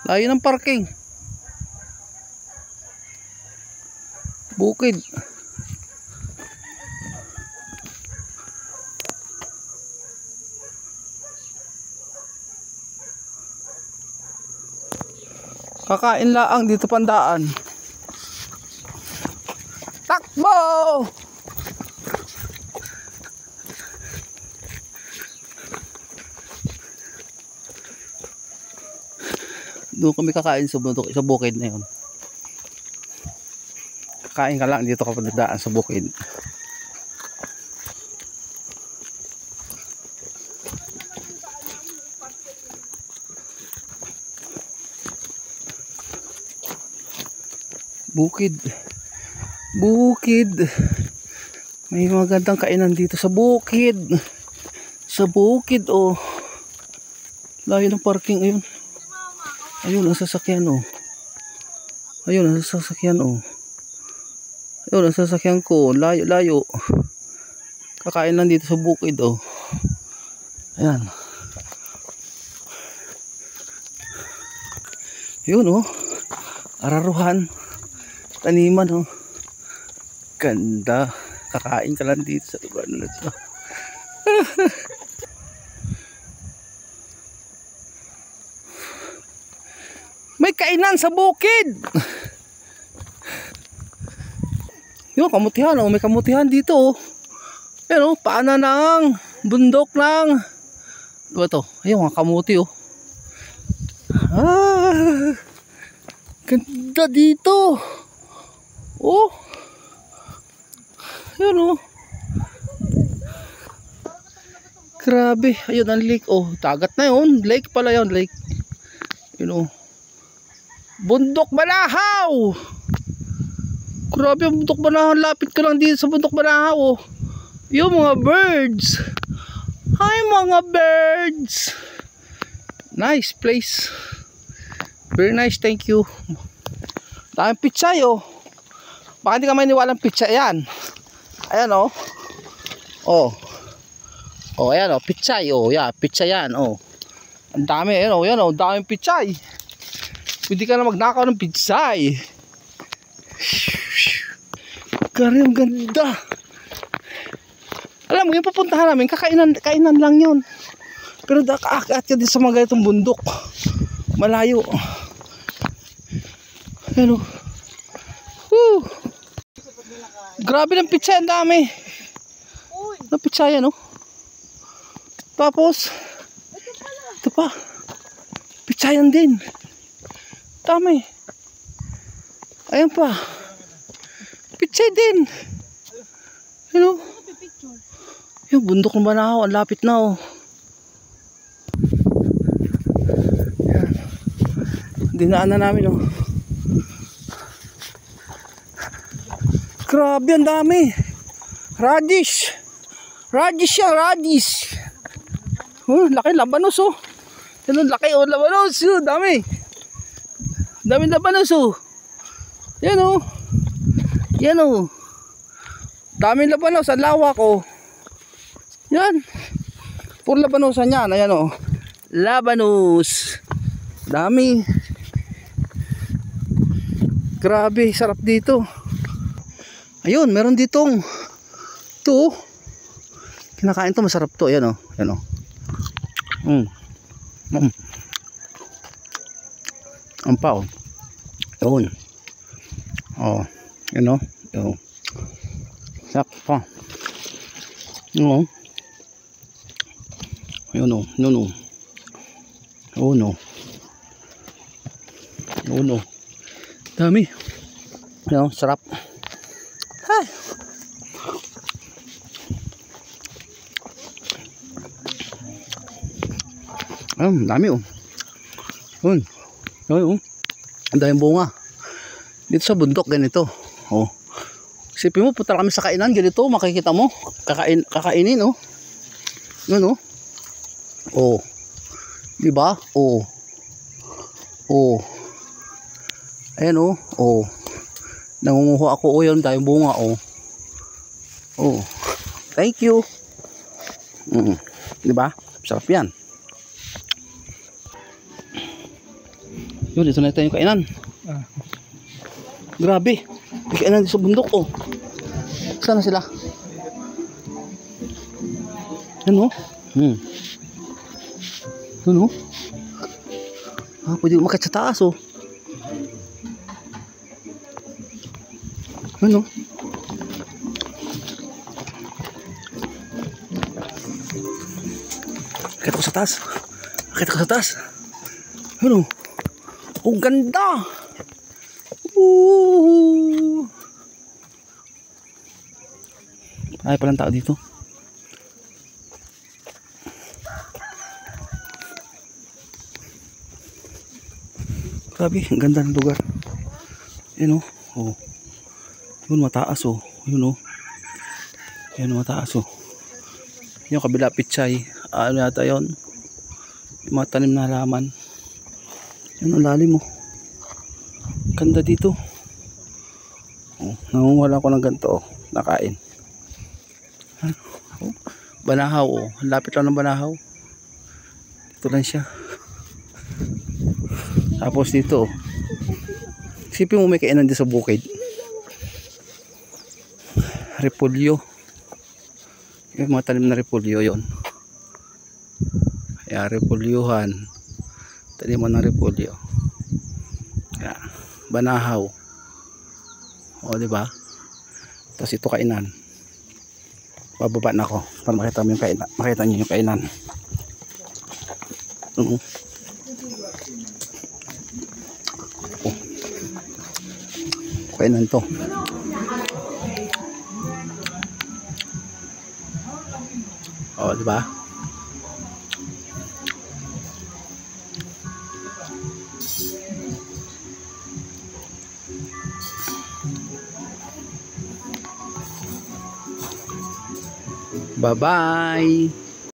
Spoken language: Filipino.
Layo ng parking. Bukid. Kakain laang dito pandaan. Takbo! Doon kami kakain sa bukid na yun. Kakain ka lang dito kapag dadaan sa bukid. Bukid. Bukid. May magandang kainan dito sa bukid. Sa bukid, oh. Layo ng parking, ayun. Ayun ang sasakyan, oh. Ayun ang sasakyan, oh. Ayun ang sasakyan ko. Layo, layo. Kakain lang dito sa bukid, oh. Ayan. Ayun, oh. Araruhan. Taniman, oh. Ganda. Kakain ka lang dito sa lugar na ito. May kainan sa bukid. Yung kamutihan, oh. May kamutihan dito, oh. Yan, oh. Paanan ng bundok ng diba to? Ayun, mga kamuti, oh. Ah, ganda dito. Oh. Yun, oh. Grabe. Ayun ang lake, oh. Dagat na yun. Lake pala yun, lake. Yun, oh. Bundok Banahaw. Grabe ang Bundok Banahaw. Lapit ko lang dito sa Bundok Banahaw, oh. Yung mga birds. Hi mga birds. Nice place. Very nice, thank you. Daming pichay, oh. Baka hindi ka may niwalang pichay yan. Ayan, oh. Oh. Oh, ayan, oh. Pichay, oh. Yeah, pichay yan, oh. Ang dami, ayan, oh. Ayan, oh. Daming pichay. Pwede ka na magnakaw ng pichay. Kari, ang ganda. Alam mo, yung pupuntahan namin, kainan lang yun. Pero akit ka din sa mga ganitong bundok. Malayo. Ayan, oh. Woo! Grabe ng pizza, ang dami. Ng pizza yan, oh. Tapos ito pa. Pizza yan din. Dami. Ayan pa. Pizza din. Ano? Yung bundok ng Banahaw, ang lapit na, oh. Ayan. Dinaanan namin, oh. Grabe, ang dami. Radish. Radish yan, radish. Oh, laki labanos, oh. Yan, laki, oh, labanos. Oh, dami. Dami labanos, oh. Yan, oh. Yan, oh. Dami labanos, ang lawak, oh. Yan. Puro labanosan yan, ayan, oh. Labanos. Dami. Grabe, sarap dito. Ayun, meron ditong ito, kinakain to, masarap to. Ayan, oh. Ayan, oh. Ang pa, oh. Ayun. Oh, yun, oh. Ayun. Sarap pa. Yun, oh. Ayun, oh. Yun, oh. Ayun, oh. Ayun, oh. Dami. Ayun, sarap. Ay. Dami, oh. Yun. Yun, oh. Ang daming bunga. Dito sa bundok, ganito. Oh. Isipin mo, punta kami sa kainan, ganito, makikita mo. Kakainin, oh. Yun, oh. Oh. Diba? Oh. Oh. Ayan, oh. Oh. Nangunguha ako, oh, yun, daming bunga, oh. Oh. Thank you. Diba? Sarap yan. Yun, ito na tayo yung kainan. Grabe. May kainan dito sa bundok, oh. Saan na sila? Yan, oh. Yan, oh. Pwede umakyat sa taas, oh. Yan, oh. Akit ko sa taas. Akit ko sa taas. Yan, oh. Ang ganda. Ay, palang tao dito. Grabe, ang ganda ng lugar. Yan, oh. Oh. Yun, mataas, oh. Yun, oh. Yan, mataas, oh. Yung kabila, pichay. Ano yata yun? Yung mga tanim na halaman. Yan, ang lalim, oh. Ganda dito. Oh, nangunguha ko ng ganito, oh. Nakain. Oh, banahaw, oh. Lapit lang ng banahaw. Ito lang siya. Tapos dito, oh. Isipin mo may kainan din sa bukid. Repolyo. Yung mga tanim na repolyo yon. Kaya repolyuhan. Taniman ng repolyo. Kaya banahaw. O, diba? Tapos ito kainan. Bababa na ako para makita mo yung kainan. Makita niyo yung kainan. Oh. Kainan to. O, diba? Bye-bye.